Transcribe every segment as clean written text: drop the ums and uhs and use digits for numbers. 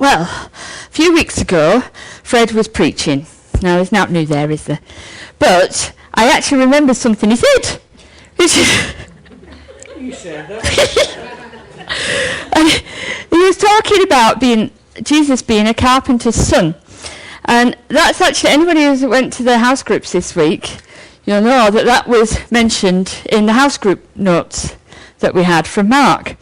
Well, a few weeks ago, Fred was preaching. Now, there's nothing new there, is there? But I actually remember something he said. You said that. And he was talking about Jesus being a carpenter's son. And that's actually, anybody who went to the house groups this week, you'll know that was mentioned in the house group notes that we had from Mark.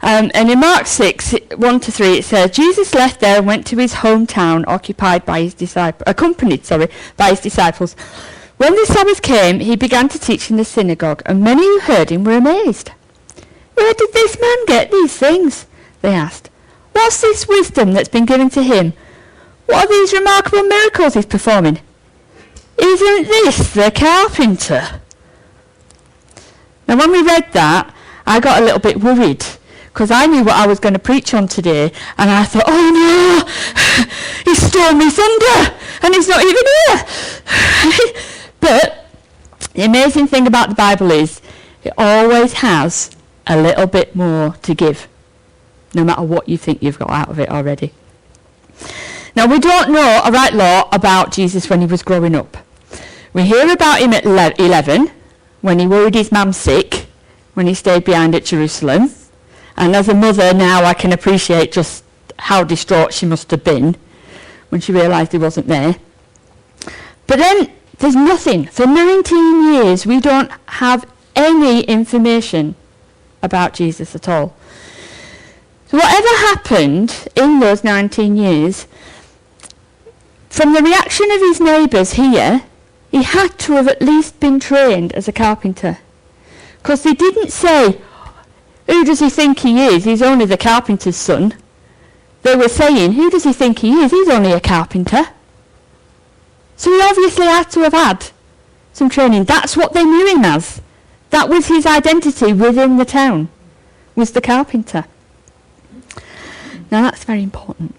And in Mark 6, 1-3, it says, Jesus left there and went to his hometown, accompanied by his disciples. When the Sabbath came, he began to teach in the synagogue, and many who heard him were amazed. Where did this man get these things? They asked. What's this wisdom that's been given to him? What are these remarkable miracles he's performing? Isn't this the carpenter? Now, when we read that, I got a little bit worried, because I knew what I was going to preach on today, and I thought, oh no, he stole me thunder, and he's not even here. But the amazing thing about the Bible is it always has a little bit more to give, no matter what you think you've got out of it already. Now, we don't know a right lot about Jesus when he was growing up. We hear about him at 11, when he worried his mum sick, when he stayed behind at Jerusalem. And as a mother now, I can appreciate just how distraught she must have been when she realised he wasn't there. But then there's nothing. For 19 years, we don't have any information about Jesus at all. So whatever happened in those 19 years, from the reaction of his neighbours here, he had to have at least been trained as a carpenter. Because they didn't say, who does he think he is? He's only the carpenter's son. They were saying, who does he think he is? He's only a carpenter. So he obviously had to have had some training. That's what they knew him as. That was his identity within the town, was the carpenter. Now that's very important.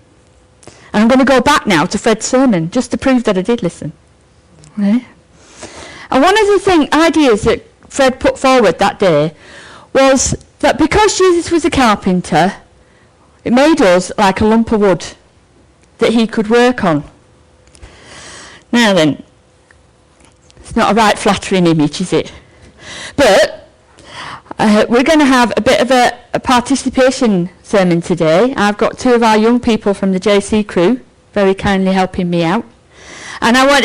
And I'm going to go back now to Fred's sermon, just to prove that I did listen. Okay? And one of the ideas that Fred put forward that day was that because Jesus was a carpenter, it made us like a lump of wood that he could work on. Now then, it's not a right flattering image, is it? But we're going to have a bit of a participation sermon today. I've got two of our young people from the JC crew very kindly helping me out. And I want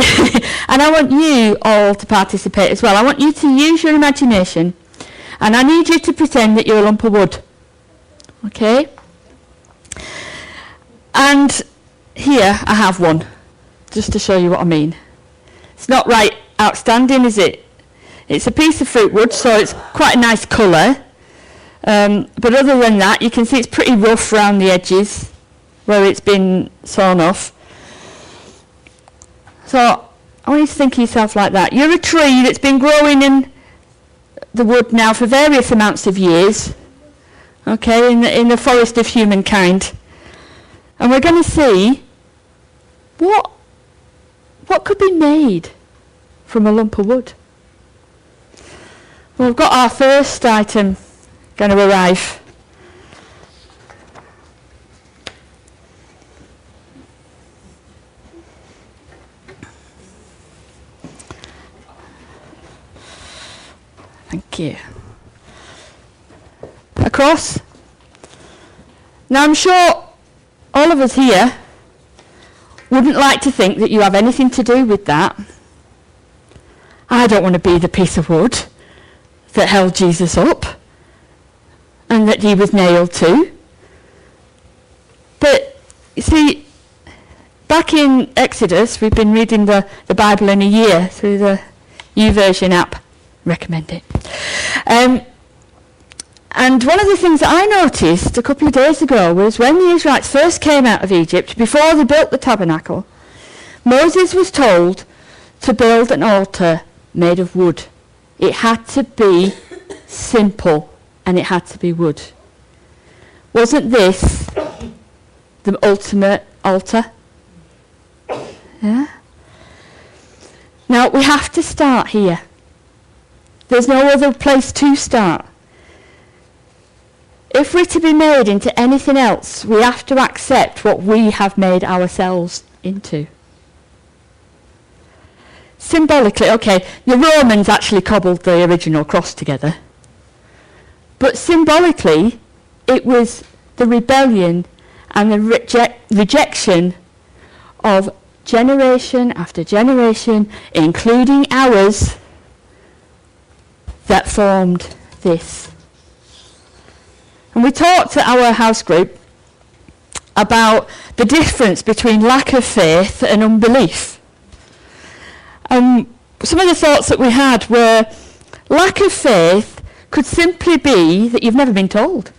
and I want you all to participate as well. I want you to use your imagination. And I need you to pretend that you're a lump of wood. Okay? And here I have one, just to show you what I mean. It's not right outstanding, is it? It's a piece of fruit wood, so it's quite a nice colour. But other than that, you can see it's pretty rough around the edges where it's been sawn off. So I want you to think of yourself like that. You're a tree that's been growing in the wood now for various amounts of years, okay, in the forest of humankind. And we're going to see what could be made from a lump of wood. Well, we've got our first item going to arrive. Thank you. Across. Now I'm sure all of us here wouldn't like to think that you have anything to do with that. I don't want to be the piece of wood that held Jesus up and that he was nailed to. But you see, back in Exodus, we've been reading the Bible in a year through the YouVersion app. Recommend it. And one of the things that I noticed a couple of days ago was when the Israelites first came out of Egypt, before they built the tabernacle, Moses was told to build an altar made of wood. It had to be simple and it had to be wood. Wasn't this the ultimate altar? Yeah? Now we have to start here. There's no other place to start. If we're to be made into anything else, we have to accept what we have made ourselves into. Symbolically, okay, the Romans actually cobbled the original cross together. But symbolically, it was the rebellion and the rejection of generation after generation, including ours, that formed this. And we talked at our house group about the difference between lack of faith and unbelief. Some of the thoughts that we had were lack of faith could simply be that you've never been told.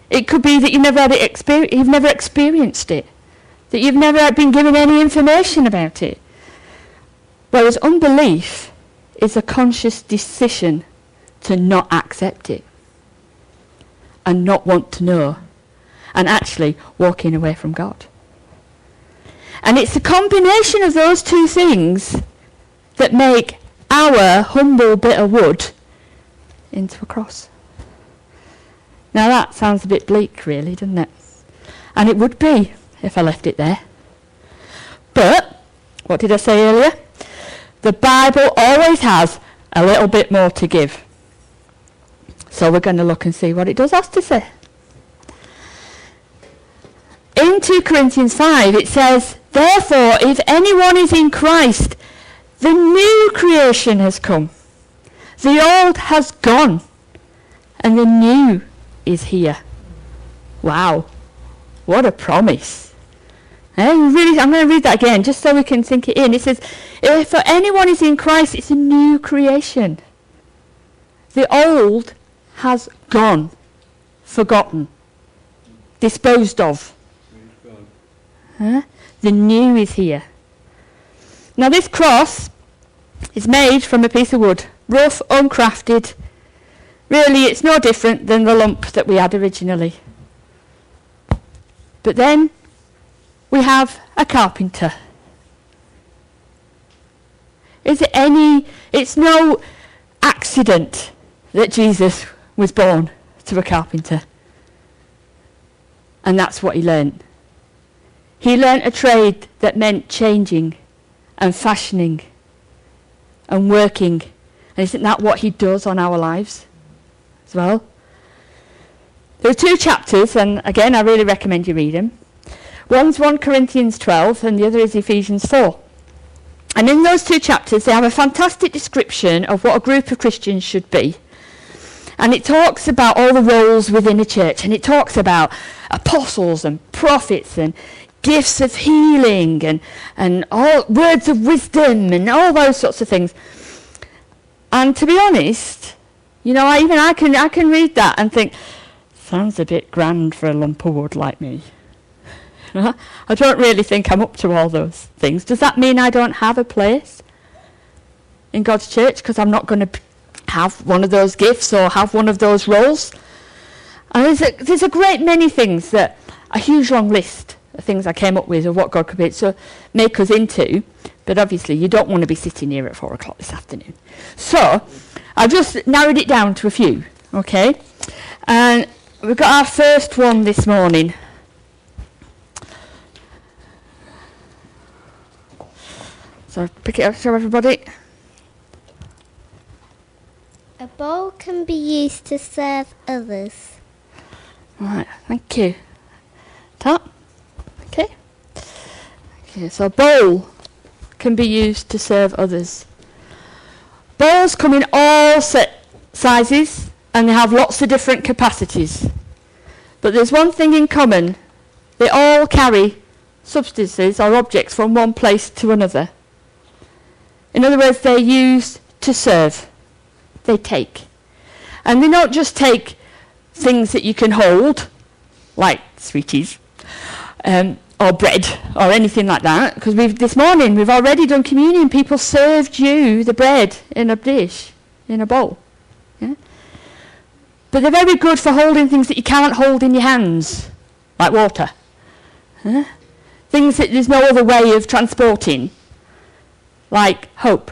It could be that you've never experienced it, that you've never been given any information about it. Whereas unbelief is a conscious decision to not accept it and not want to know, and actually walking away from God. And it's the combination of those two things that make our humble bit of wood into a cross. Now that sounds a bit bleak, really, doesn't it? And it would be if I left it there. But, what did I say earlier? The Bible always has a little bit more to give. So we're going to look and see what it does have to say. In 2 Corinthians 5 it says, "Therefore, if anyone is in Christ, the new creation has come. The old has gone, and the new is here." Wow, what a promise. I'm going to read that again, just so we can sink it in. It says, if anyone is in Christ, it's a new creation. The old has gone, forgotten, disposed of. The new is here. Now this cross is made from a piece of wood, rough, uncrafted. Really, it's no different than the lump that we had originally. But then we have a carpenter. It's no accident that Jesus was born to a carpenter. And that's what he learnt. He learnt a trade that meant changing and fashioning and working. And isn't that what he does on our lives as well? There are 2 chapters, and again, I really recommend you read them. One's 1 Corinthians 12, and the other is Ephesians 4. And in those 2 chapters, they have a fantastic description of what a group of Christians should be. And it talks about all the roles within a church, and it talks about apostles and prophets and gifts of healing and all words of wisdom and all those sorts of things. And to be honest, you know, I can read that and think, sounds a bit grand for a lump of wood like me. I don't really think I'm up to all those things. Does that mean I don't have a place in God's church because I'm not going to have one of those gifts or have one of those roles? And there's a great many things, that a huge long list of things I came up with of what God could make us into. But obviously you don't want to be sitting here at 4 o'clock this afternoon. So I've just narrowed it down to a few, okay? And we've got our first one this morning. So pick it up, show everybody. A bowl can be used to serve others. Right, thank you. Tap. Okay, so a bowl can be used to serve others. Bowls come in all sizes and they have lots of different capacities. But there's one thing in common. They all carry substances or objects from one place to another. In other words, they're used to serve. They take. And they don't just take things that you can hold, like sweeties, or bread, or anything like that. Because this morning we've already done communion. People served you the bread in a dish, in a bowl. Yeah? But they're very good for holding things that you can't hold in your hands, like water. Huh? Things that there's no other way of transporting, like hope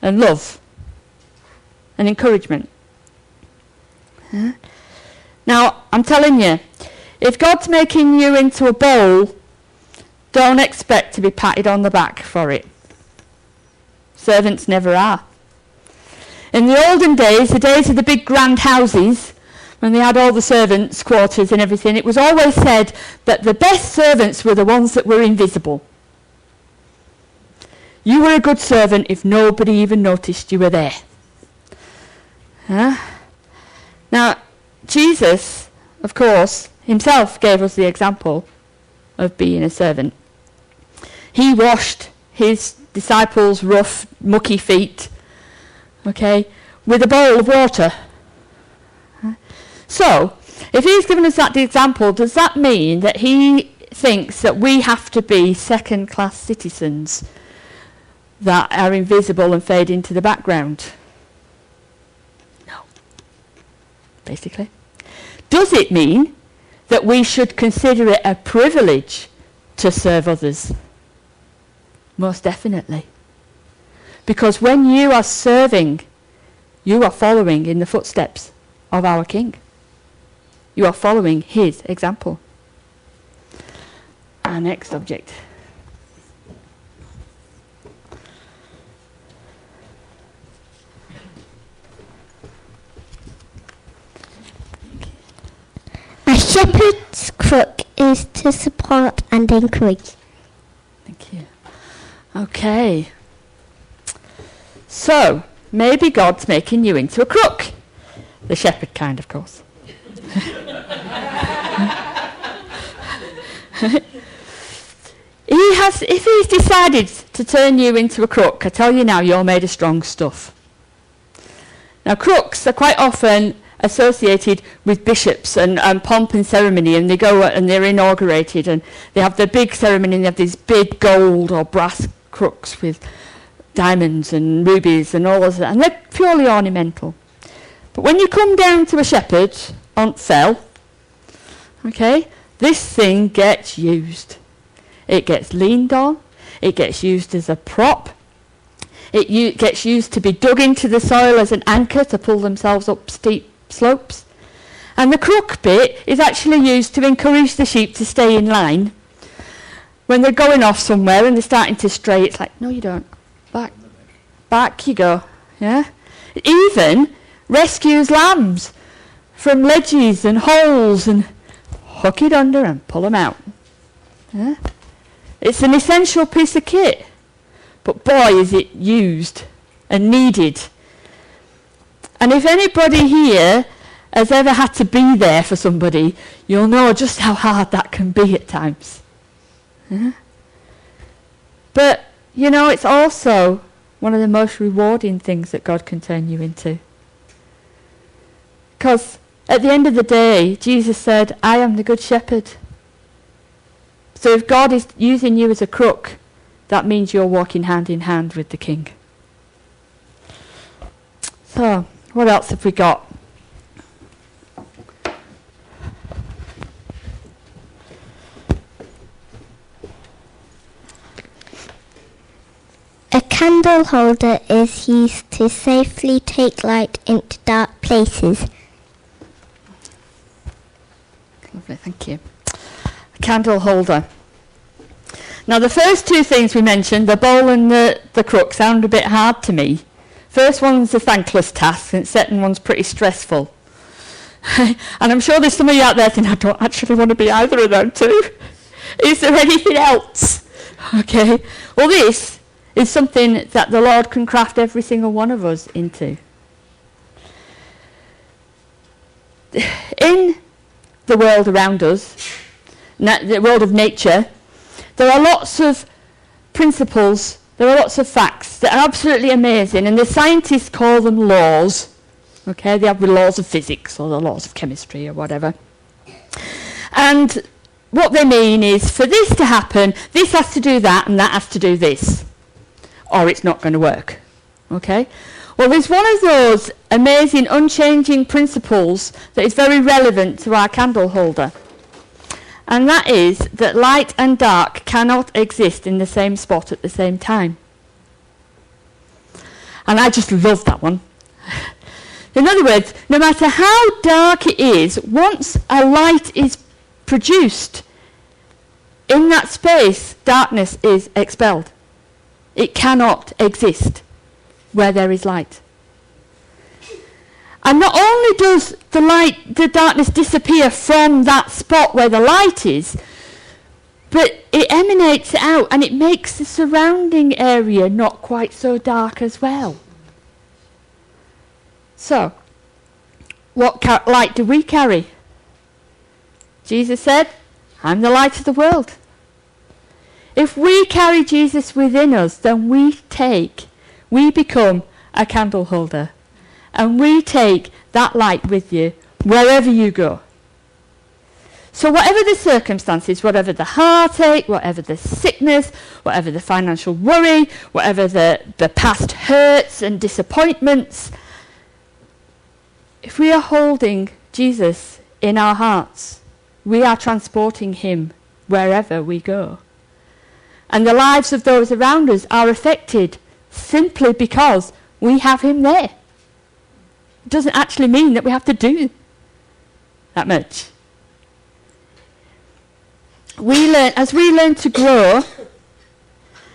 and love and encouragement. Huh? Now, I'm telling you, if God's making you into a bowl, don't expect to be patted on the back for it. Servants never are. In the olden days, the days of the big grand houses, when they had all the servants' quarters and everything, it was always said that the best servants were the ones that were invisible. You were a good servant if nobody even noticed you were there. Huh? Now, Jesus, of course, himself gave us the example of being a servant. He washed his disciples' rough, mucky feet, okay, with a bowl of water. So, if he's given us that example, does that mean that he thinks that we have to be second-class citizens that are invisible and fade into the background? No. Basically. Does it mean that we should consider it a privilege to serve others? Most definitely. Because when you are serving, you are following in the footsteps of our King. You are following his example. Our next subject. A shepherd's crook is to support and encourage. Thank you. Okay. So, maybe God's making you into a crook. The shepherd kind, of course. If he's decided to turn you into a crook, I tell you now, you're made of strong stuff. Now, crooks are quite often associated with bishops and pomp and ceremony, and they go and they're inaugurated, and they have the big ceremony, and they have these big gold or brass crooks with diamonds and rubies and all of that, and they're purely ornamental. But when you come down to a shepherd on fell, okay, this thing gets used. It gets leaned on. It gets used as a prop. It gets used to be dug into the soil as an anchor to pull themselves up steep slopes. And the crook bit is actually used to encourage the sheep to stay in line. When they're going off somewhere and they're starting to stray, it's like, no, you don't. Back you go. Yeah. It even rescues lambs from ledges and holes and hook it under and pull them out. Yeah. It's an essential piece of kit, but boy is it used and needed. And if anybody here has ever had to be there for somebody, you'll know just how hard that can be at times. Yeah. But, you know, it's also one of the most rewarding things that God can turn you into. Because at the end of the day, Jesus said, I am the good shepherd. So if God is using you as a crook, that means you're walking hand in hand with the King. So, what else have we got? A candle holder is used to safely take light into dark places. Lovely, thank you. A candle holder. Now the first two things we mentioned, the bowl and the crook, sound a bit hard to me. First one's a thankless task, and the second one's pretty stressful. And I'm sure there's some of you out there thinking, I don't actually want to be either of them two. Is there anything else? Okay. Well, this is something that the Lord can craft every single one of us into. In the world around us, the world of nature, there are lots of principles, there are lots of facts that are absolutely amazing, and the scientists call them laws. Okay, they have the laws of physics or the laws of chemistry or whatever. And what they mean is, for this to happen, this has to do that and that has to do this, or it's not going to work. Okay? Well, there's one of those amazing, unchanging principles that is very relevant to our candle holder. And that is that light and dark cannot exist in the same spot at the same time. And I just love that one. In other words, no matter how dark it is, once a light is produced, in that space, darkness is expelled. It cannot exist where there is light. And not only does the darkness disappear from that spot where the light is, but it emanates out and it makes the surrounding area not quite so dark as well. So, what light do we carry? Jesus said, I'm the light of the world. If we carry Jesus within us, then we become a candle holder. And we take that light with you wherever you go. So whatever the circumstances, whatever the heartache, whatever the sickness, whatever the financial worry, whatever the past hurts and disappointments, if we are holding Jesus in our hearts, we are transporting him wherever we go. And the lives of those around us are affected simply because we have him there. It doesn't actually mean that we have to do that much. As we learn to grow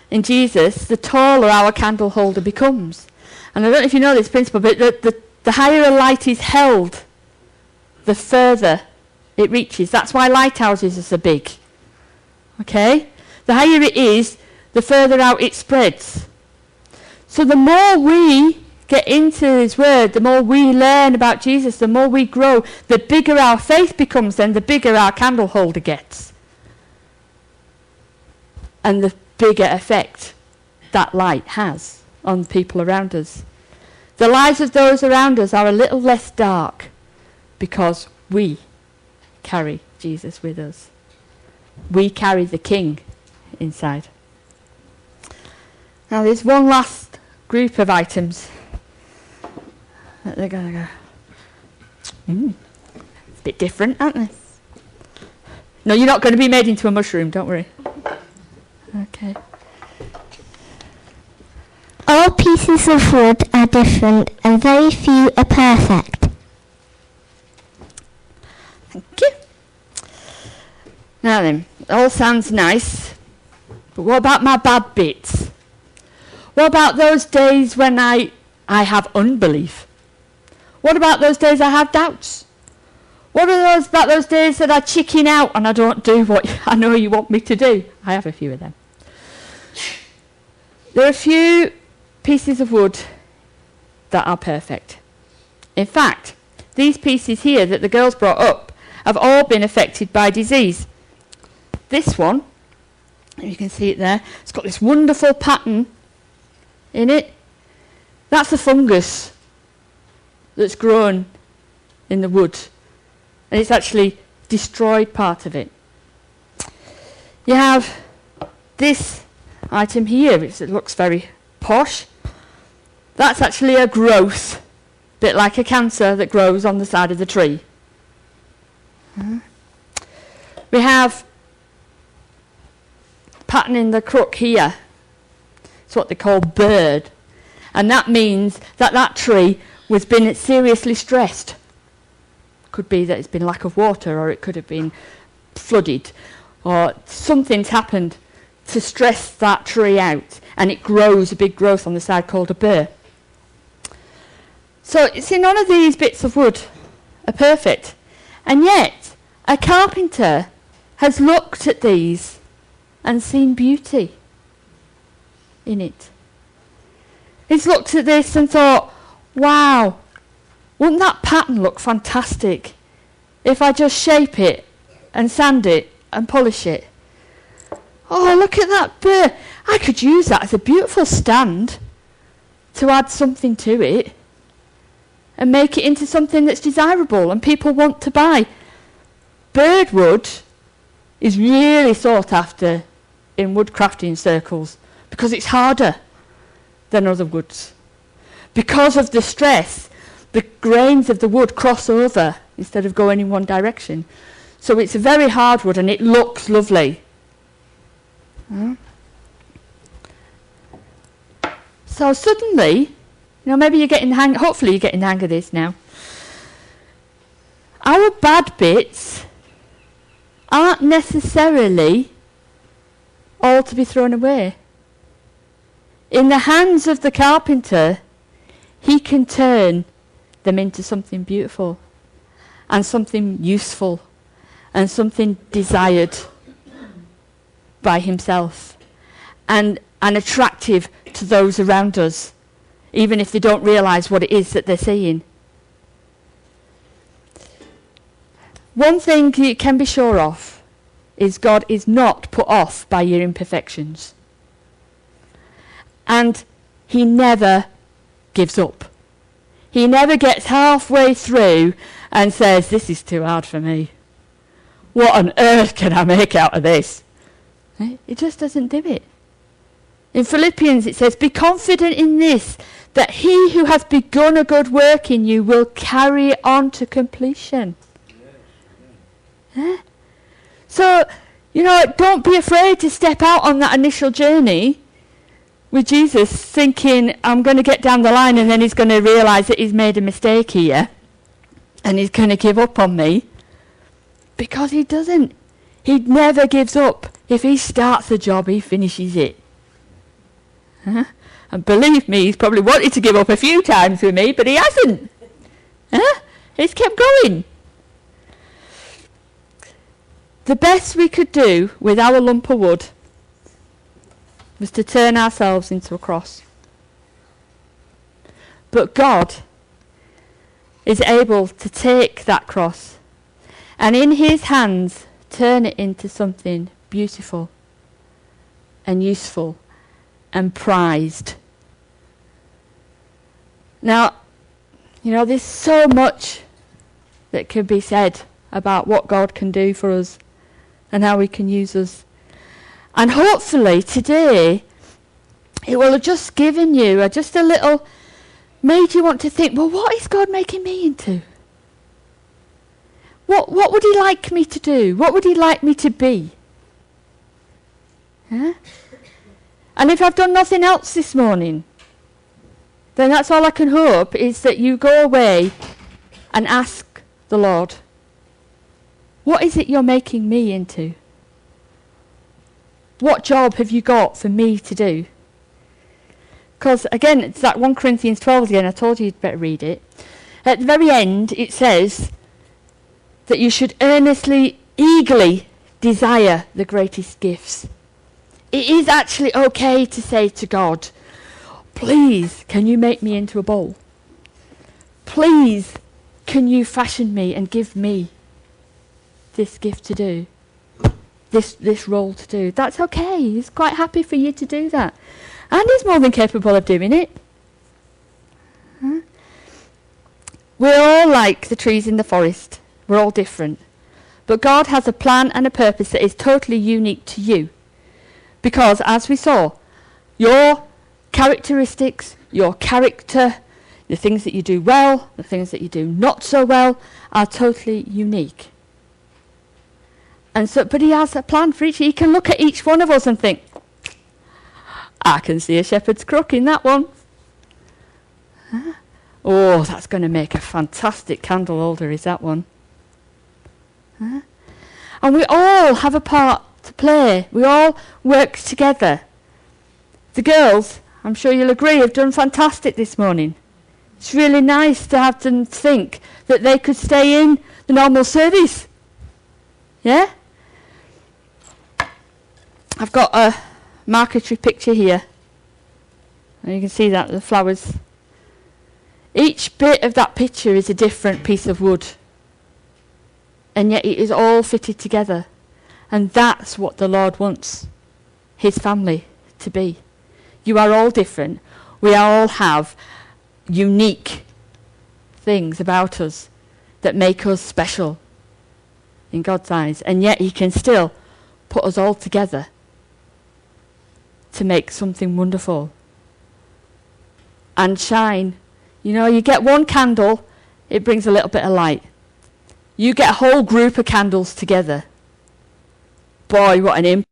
in Jesus, the taller our candle holder becomes. And I don't know if you know this principle, but the higher a light is held, the further it reaches. That's why lighthouses are so big. Okay? The higher it is, the further out it spreads. So the more we get into his word, the more we learn about Jesus, the more we grow, the bigger our faith becomes, then the bigger our candle holder gets. And the bigger effect that light has on people around us. The lives of those around us are a little less dark because we carry Jesus with us. We carry the King inside. Now there's one last group of items that they're going to go, it's a bit different, aren't they? No, you're not going to be made into a mushroom, don't worry. Okay. All pieces of wood are different and very few are perfect. Thank you. Now then, it all sounds nice, but what about my bad bits? What about those days when I have unbelief? What about those days I have doubts? What are about those days that I chicken out and I don't do what I know you want me to do? I have a few of them. There are a few pieces of wood that are perfect. In fact, these pieces here that the girls brought up have all been affected by disease. This one, you can see it there, it's got this wonderful pattern in it. That's a fungus that's grown in the wood, and it's actually destroyed part of it. You have this item here, which looks very posh. That's actually a growth, a bit like a cancer that grows on the side of the tree. We have pattern in the crook here. It's what they call bird, and that means that that tree was been seriously stressed. Could be that it's been lack of water, or it could have been flooded, or something's happened to stress that tree out, and it grows a big growth on the side called a burr. So, see, none of these bits of wood are perfect, and yet a carpenter has looked at these and seen beauty in it. He's looked at this and thought, wow, wouldn't that pattern look fantastic if I just shape it and sand it and polish it? Oh, look at that burr. I could use that as a beautiful stand to add something to it and make it into something that's desirable and people want to buy. Birdwood is really sought after in woodcrafting circles because it's harder than other woods. Because of the stress, the grains of the wood cross over instead of going in one direction. So it's a very hard wood and it looks lovely. So suddenly, maybe you're getting the hang, hopefully you're getting the hang of this now. Our bad bits aren't necessarily all to be thrown away. In the hands of the carpenter, he can turn them into something beautiful and something useful and something desired by himself and attractive to those around us, even if they don't realise what it is that they're seeing. One thing you can be sure of is God is not put off by your imperfections. And he never gives up. He never gets halfway through and says, this is too hard for me. What on earth can I make out of this? He just doesn't do it. In Philippians it says, be confident in this, that he who has begun a good work in you will carry it on to completion. So, don't be afraid to step out on that initial journey with Jesus, thinking, I'm going to get down the line and then he's going to realise that he's made a mistake here and he's going to give up on me. Because he doesn't. He never gives up. If he starts a job, he finishes it. And believe me, he's probably wanted to give up a few times with me, but he hasn't. He's kept going. The best we could do with our lump of wood was to turn ourselves into a cross. But God is able to take that cross and in his hands turn it into something beautiful and useful and prized. Now, there's so much that can be said about what God can do for us and how he can use us. And hopefully today it will have just given you just a little, made you want to think, well, what is God making me into? What would he like me to do? What would he like me to be? And if I've done nothing else this morning, then that's all I can hope, is that you go away and ask the Lord, what is it you're making me into? What job have you got for me to do? Because, again, it's that 1 Corinthians 12 again. I told you you'd better read it. At the very end, it says that you should earnestly, eagerly desire the greatest gifts. It is actually okay to say to God, please, can you make me into a bowl? Please, can you fashion me and give me this gift to do? This role to do. That's okay. He's quite happy for you to do that. And he's more than capable of doing it. We're all like the trees in the forest. We're all different. But God has a plan and a purpose that is totally unique to you. Because, as we saw, your characteristics, your character, the things that you do well, the things that you do not so well, are totally unique. And so, but he has a plan for each. He can look at each one of us and think, I can see a shepherd's crook in that one. Oh, that's going to make a fantastic candle holder, is that one. And we all have a part to play. We all work together. The girls, I'm sure you'll agree, have done fantastic this morning. It's really nice to have them think that they could stay in the normal service. Yeah? I've got a marquetry picture here. And you can see that, the flowers. Each bit of that picture is a different piece of wood. And yet it is all fitted together. And that's what the Lord wants his family to be. You are all different. We all have unique things about us that make us special in God's eyes. And yet he can still put us all together to make something wonderful. And shine. You get one candle, it brings a little bit of light. You get a whole group of candles together. Boy, what an impact